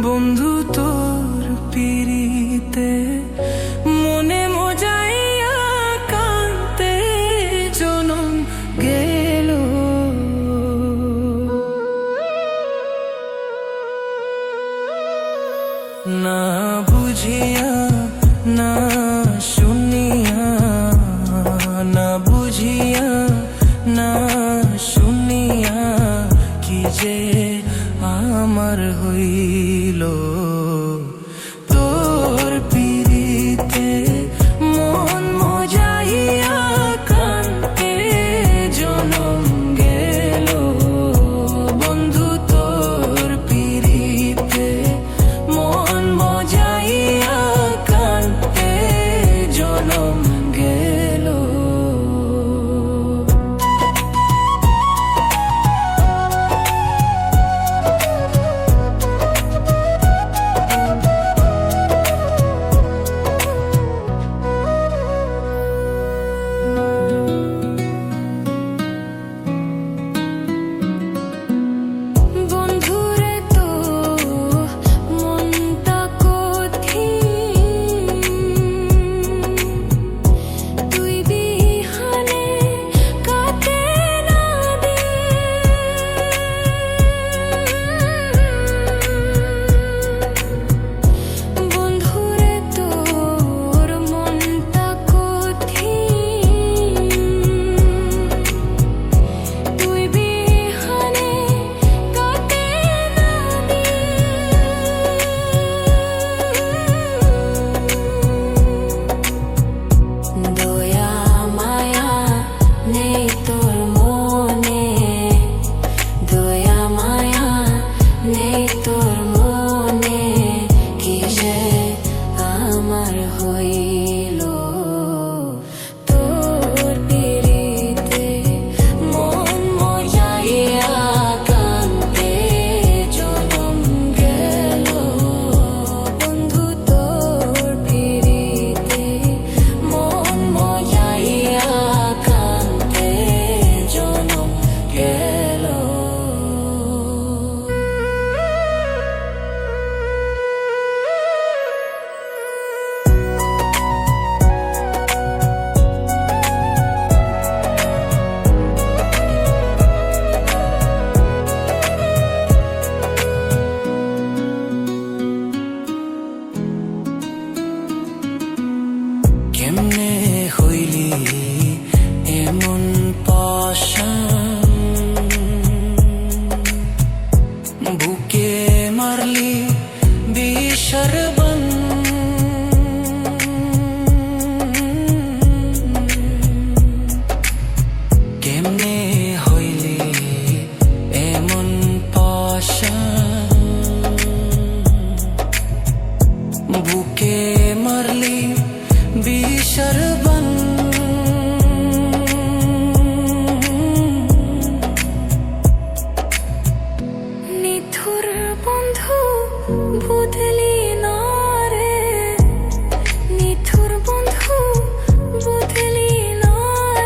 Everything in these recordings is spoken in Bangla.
বন্ধু তোর পিরিতে মনে মজাইয়া কান্তে জনম গেল। না বুঝিয়া না শুনিয়া, না বুঝিয়া না শুনিয়া কি যে আমার হইল। তোর পিরিতে মন মজাইয়া কান্তে জনম গেল। বন্ধু তোর পিরিতে মন মজাইয়া কান্তে জনম গেল। কেমনে হইলি এমন পাশান, বুকে মারলি বিষর বান। কেমনে হইলি এমন পাশান, বুকে মারলি বিষর বান। নিথুর বন্ধু বুঝলি না রে, নিথুর বন্ধু বুঝলি না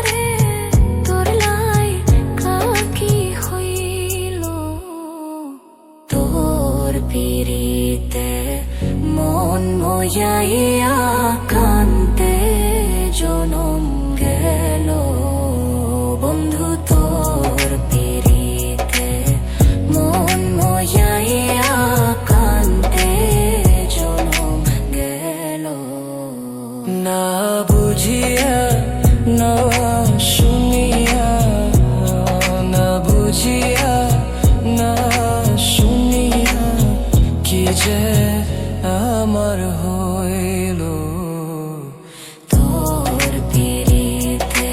রে, তোর লাই কাকি হইল। তোর পিরিতে মন মজাইয়া কান্তে জনম গেল। বন্ধু তোর পিরিতে মন মজাইয়া কান্তে জনম গেল। না বুঝিয়া না শুনিয়া, না বুঝিয়া না শুনিয়া কি যে আমার হইল। তোর পিরিতে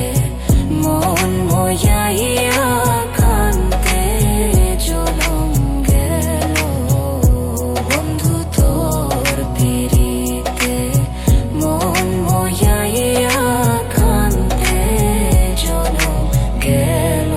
মন মজাইয়া কান্তে জনম গেল। বন্ধু তোর পিরিতে মন মজাইয়া কান্তে জনম গেল।